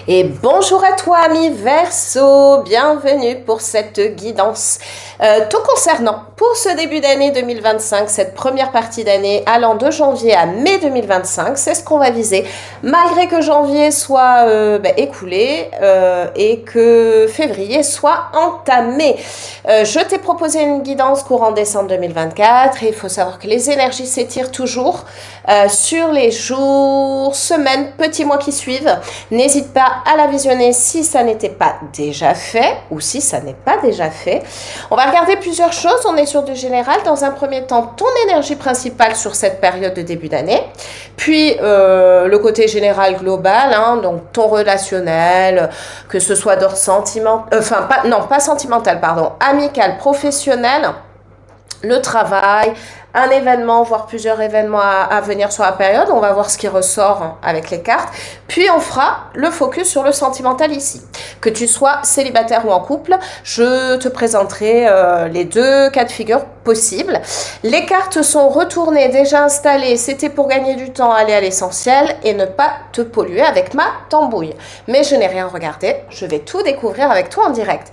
Et bonjour à toi, ami Verseau, bienvenue pour cette guidance. Tout concernant, pour ce début d'année 2025, cette première partie d'année allant de janvier à mai 2025, c'est ce qu'on va viser, malgré que janvier soit écoulé et que février soit entamé. Je t'ai proposé une guidance courant décembre 2024 et il faut savoir que les énergies s'étirent toujours sur les jours, semaines, petits mois qui suivent. N'hésite pas à la visionner si ça n'était pas déjà fait ou si ça n'est pas déjà fait. On va regarder plusieurs choses. On est sur du général. Dans un premier temps, ton énergie principale sur cette période de début d'année. Puis le côté général global, donc ton relationnel, que ce soit d'ordre sentimental, pas sentimental, pardon, amical, professionnel, le travail, un événement, voire plusieurs événements à venir sur la période. On va voir ce qui ressort avec les cartes. Puis on fera le focus sur le sentimental ici. Que tu sois célibataire ou en couple, je te présenterai les deux cas de figure possibles. Les cartes sont retournées, déjà installées. C'était pour gagner du temps, aller à l'essentiel et ne pas te polluer avec ma tambouille. Mais je n'ai rien regardé. Je vais tout découvrir avec toi en direct.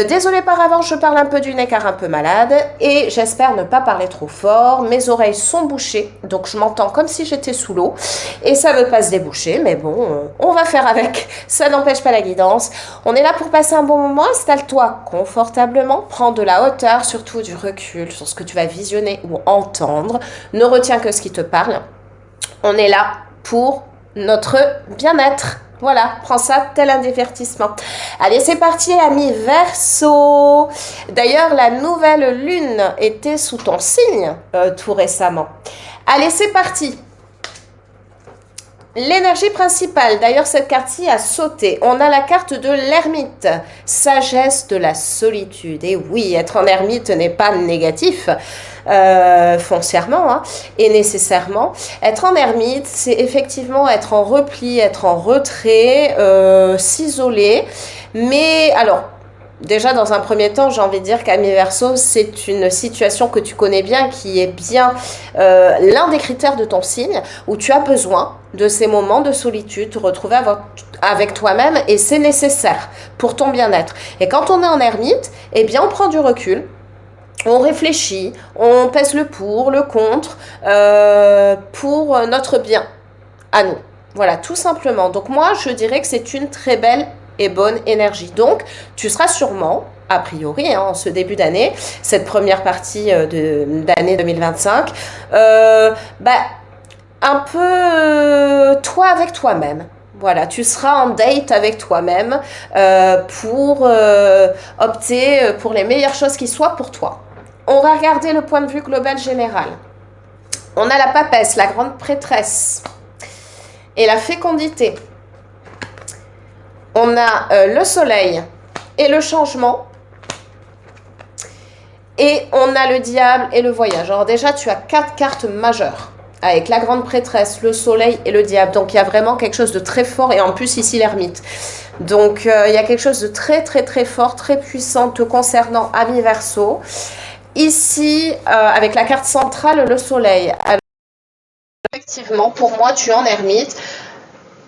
Désolée par avance, je parle un peu du nez car un peu malade et j'espère ne pas parler trop fort. Mes oreilles sont bouchées, donc je m'entends comme si j'étais sous l'eau et ça ne veut pas se déboucher, mais bon, on va faire avec, ça n'empêche pas la guidance. On est là pour passer un bon moment, installe-toi confortablement, prends de la hauteur, surtout du recul sur ce que tu vas visionner ou entendre, ne retiens que ce qui te parle. On est là pour notre bien-être. Voilà, prends ça tel un divertissement. Allez, c'est parti, ami Verseau. D'ailleurs, la nouvelle lune était sous ton signe tout récemment. Allez, c'est parti. L'énergie principale, d'ailleurs cette carte-ci a sauté. On a la carte de l'ermite, sagesse de la solitude. Et oui, être en ermite n'est pas négatif foncièrement et nécessairement. Être en ermite, c'est effectivement être en repli, être en retrait, s'isoler. Mais alors, déjà, dans un premier temps, j'ai envie de dire qu'Ami Verseau, c'est une situation que tu connais bien, qui est bien l'un des critères de ton signe, où tu as besoin de ces moments de solitude, te retrouver avec toi-même, et c'est nécessaire pour ton bien-être. Et quand on est en ermite, eh bien, on prend du recul, on réfléchit, on pèse le pour, le contre, pour notre bien à nous. Voilà, tout simplement. Donc moi, je dirais que c'est une très belle et bonne énergie. Donc, tu seras sûrement, a priori, en ce début d'année, cette première partie d'année 2025, un peu toi avec toi-même. Voilà, tu seras en date avec toi-même pour opter pour les meilleures choses qui soient pour toi. On va regarder le point de vue global général. On a la papesse, la grande prêtresse et la fécondité. On a le soleil et le changement. Et on a le diable et le voyage. Alors déjà, tu as 4 cartes majeures. Avec la grande prêtresse, le soleil et le diable. Donc, il y a vraiment quelque chose de très fort. Et en plus, ici, l'ermite. Donc, il y a quelque chose de très, très, très fort, très puissant te concernant, ami Verseau. Ici, avec la carte centrale, le soleil. Alors, effectivement, pour moi, tu es en ermite.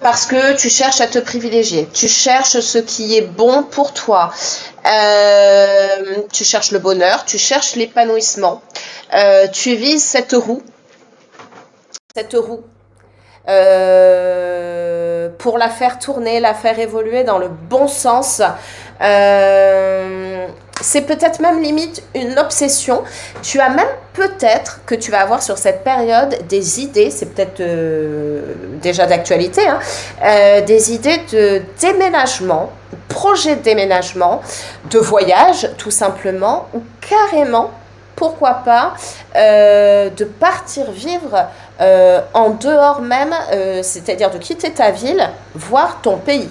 Parce que tu cherches à te privilégier, tu cherches ce qui est bon pour toi, tu cherches le bonheur, tu cherches l'épanouissement, tu vises cette roue pour la faire tourner, la faire évoluer dans le bon sens. C'est peut-être même limite une obsession. Tu as même peut-être que tu vas avoir sur cette période des idées, c'est peut-être déjà d'actualité, des idées de déménagement, projet de déménagement, de voyage tout simplement, ou carrément, pourquoi pas, de partir vivre en dehors même, c'est-à-dire de quitter ta ville, voire ton pays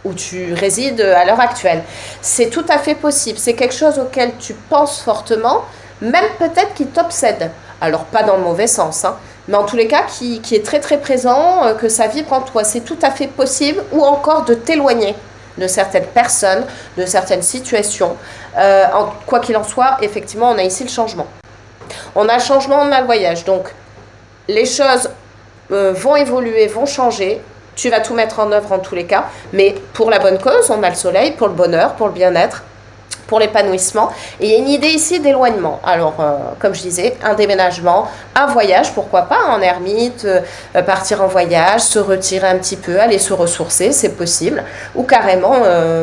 où tu résides à l'heure actuelle. C'est tout à fait possible. C'est quelque chose auquel tu penses fortement, même peut-être qui t'obsède. Alors, pas dans le mauvais sens, mais en tous les cas, qui est très très présent, que ça vibre en toi. C'est tout à fait possible, ou encore de t'éloigner de certaines personnes, de certaines situations. Quoi qu'il en soit, effectivement, on a ici le changement. On a le changement, on a le voyage. Donc, les choses vont évoluer, vont changer. Tu vas tout mettre en œuvre en tous les cas, mais pour la bonne cause, on a le soleil, pour le bonheur, pour le bien-être, pour l'épanouissement. Et il y a une idée ici d'éloignement. Alors, comme je disais, un déménagement, un voyage, pourquoi pas, en ermite, partir en voyage, se retirer un petit peu, aller se ressourcer, c'est possible. Ou carrément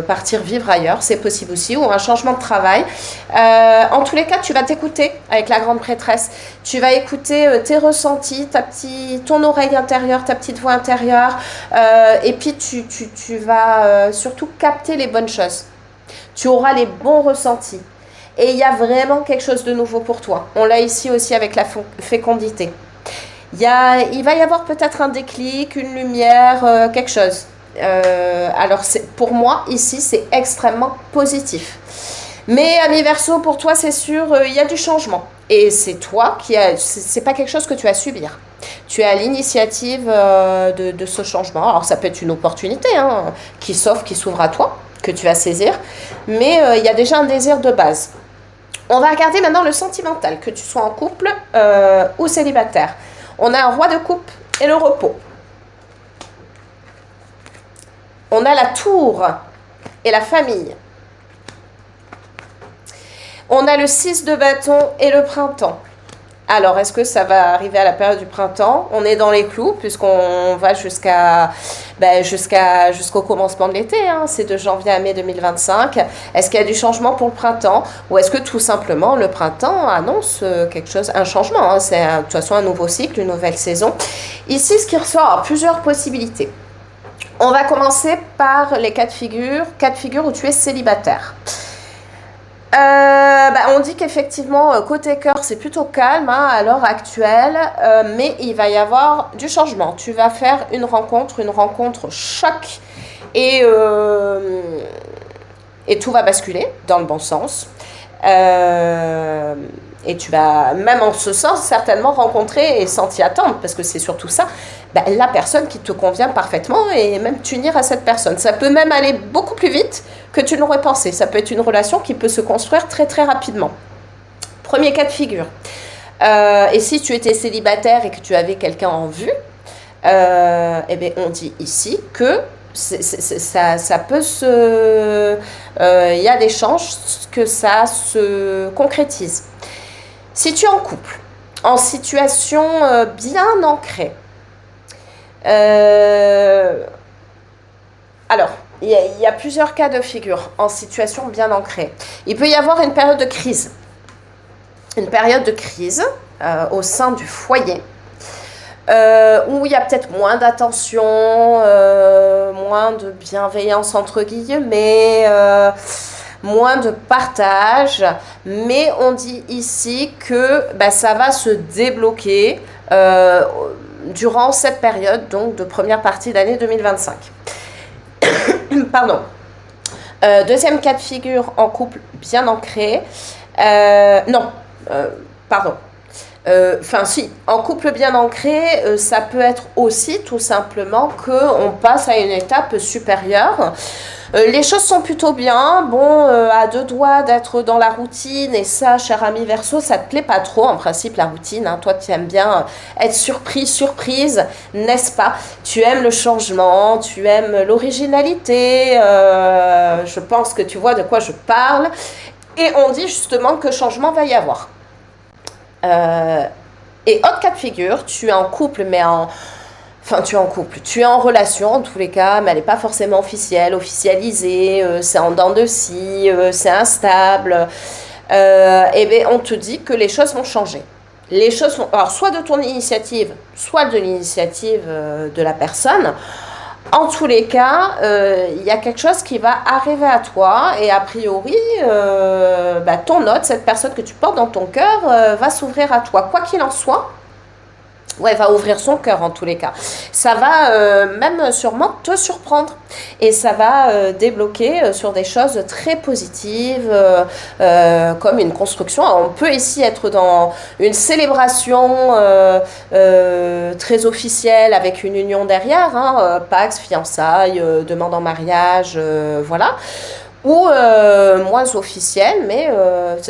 partir vivre ailleurs, c'est possible aussi. Ou un changement de travail. En tous les cas, tu vas t'écouter avec la grande prêtresse. Tu vas écouter tes ressentis, ton oreille intérieure, ta petite voix intérieure. Et puis, tu vas surtout capter les bonnes choses. Tu auras les bons ressentis. Et il y a vraiment quelque chose de nouveau pour toi. On l'a ici aussi avec la fécondité. Il va y avoir peut-être un déclic, une lumière, quelque chose. Alors pour moi, ici, c'est extrêmement positif. Mais ami Verseau, pour toi, c'est sûr, il y a du changement. Et c'est toi c'est pas quelque chose que tu vas subir. Tu es à l'initiative de ce changement. Alors ça peut être une opportunité qui s'offre, qui s'ouvre à toi, que tu vas saisir, mais il y a déjà un désir de base. On va regarder maintenant le sentimental, que tu sois en couple ou célibataire. On a un roi de coupe et le repos. On a la tour et la famille. On a le 6 de bâton et le printemps. Alors, est-ce que ça va arriver à la période du printemps? On est dans les clous, puisqu'on va jusqu'au commencement de l'été. C'est de janvier à mai 2025. Est-ce qu'il y a du changement pour le printemps? Ou est-ce que tout simplement le printemps annonce quelque chose, un changement? C'est de toute façon un nouveau cycle, une nouvelle saison. Ici, ce qui ressort, plusieurs possibilités. On va commencer par les cas de figure où tu es célibataire. On dit qu'effectivement, côté cœur, c'est plutôt calme à l'heure actuelle, mais il va y avoir du changement. Tu vas faire une rencontre choc, et tout va basculer dans le bon sens. Et tu vas, même en ce sens, certainement rencontrer, et sans t'y attendre, parce que c'est surtout ça, la personne qui te convient parfaitement, et même t'unir à cette personne. Ça peut même aller beaucoup plus vite que tu ne l'aurais pensé. Ça peut être une relation qui peut se construire très très rapidement. Premier cas de figure. Et si tu étais célibataire et que tu avais quelqu'un en vue, on dit ici que ça peut il y a des chances que ça se concrétise. Si tu es en couple, en situation bien ancrée, alors, il y a plusieurs cas de figure en situation bien ancrée. Il peut y avoir une période de crise. Une période de crise au sein du foyer, où il y a peut-être moins d'attention, moins de bienveillance entre guillemets, moins de partage, mais on dit ici que ça va se débloquer durant cette période, donc de première partie d'année 2025. Pardon. Deuxième cas de figure en couple bien ancré. En couple bien ancré, ça peut être aussi tout simplement qu'on passe à une étape supérieure. Les choses sont plutôt bien, à deux doigts d'être dans la routine, et ça, cher ami Verseau, ça te plaît pas trop, en principe, la routine, toi tu aimes bien être surprise, n'est-ce pas? Tu aimes le changement, tu aimes l'originalité, je pense que tu vois de quoi je parle, et on dit justement que changement va y avoir. Et autre cas de figure, tu es en couple, tu es en relation en tous les cas, mais elle n'est pas forcément officialisée, c'est en dents de scie, c'est instable. On te dit que les choses vont changer. Les choses vont, alors soit de ton initiative, soit de l'initiative de la personne. En tous les cas, il y a quelque chose qui va arriver à toi, et a priori, ton hôte, cette personne que tu portes dans ton cœur, va s'ouvrir à toi. Quoi qu'il en soit, va ouvrir son cœur en tous les cas. Ça va même sûrement te surprendre, et ça va débloquer sur des choses très positives, comme une construction. Alors, on peut ici être dans une célébration très officielle avec une union derrière, Pax, fiançailles, demande en mariage, voilà. Ou moins officiel, mais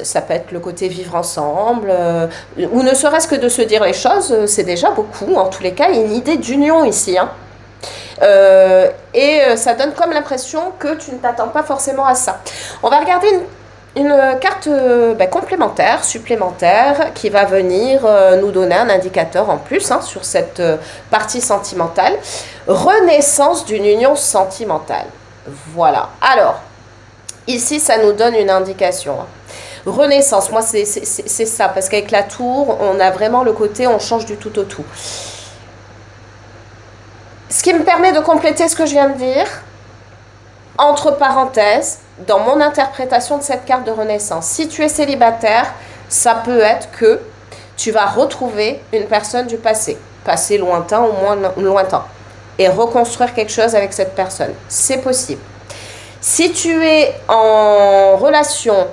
ça peut être le côté vivre ensemble, ou ne serait-ce que de se dire les choses, c'est déjà beaucoup. En tous les cas, il y a une idée d'union ici. Ça donne comme l'impression que tu ne t'attends pas forcément à ça. On va regarder une carte complémentaire, supplémentaire, qui va venir nous donner un indicateur en plus sur cette partie sentimentale. Renaissance d'une union sentimentale. Voilà. Alors, ici, ça nous donne une indication. Renaissance, moi, c'est ça, parce qu'avec la tour, on a vraiment le côté, on change du tout au tout. Ce qui me permet de compléter ce que je viens de dire, entre parenthèses, dans mon interprétation de cette carte de renaissance, si tu es célibataire, ça peut être que tu vas retrouver une personne du passé lointain ou moins lointain, et reconstruire quelque chose avec cette personne. C'est possible. Si tu es en relation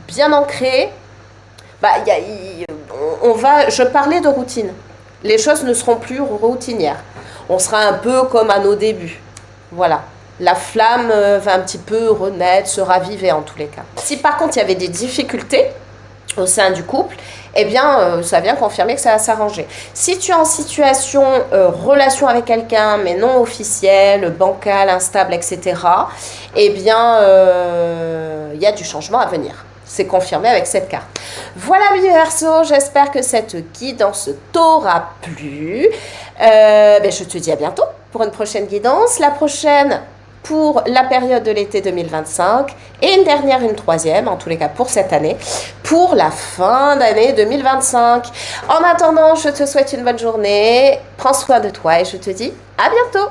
bien ancrée, je parlais de routine. Les choses ne seront plus routinières. On sera un peu comme à nos débuts. Voilà. La flamme va un petit peu renaître, se raviver en tous les cas. Si par contre il y avait des difficultés au sein du couple, eh bien ça vient confirmer que ça va s'arranger. Si tu es en situation relation avec quelqu'un mais non officielle, bancale, instable, etc., eh bien il y a du changement à venir. C'est confirmé avec cette carte. Voilà mes Verseaux, j'espère que cette guidance t'aura plu. Je te dis à bientôt pour une prochaine guidance. La prochaine pour la période de l'été 2025 et une troisième, en tous les cas pour cette année, pour la fin d'année 2025. En attendant, je te souhaite une bonne journée, prends soin de toi et je te dis à bientôt.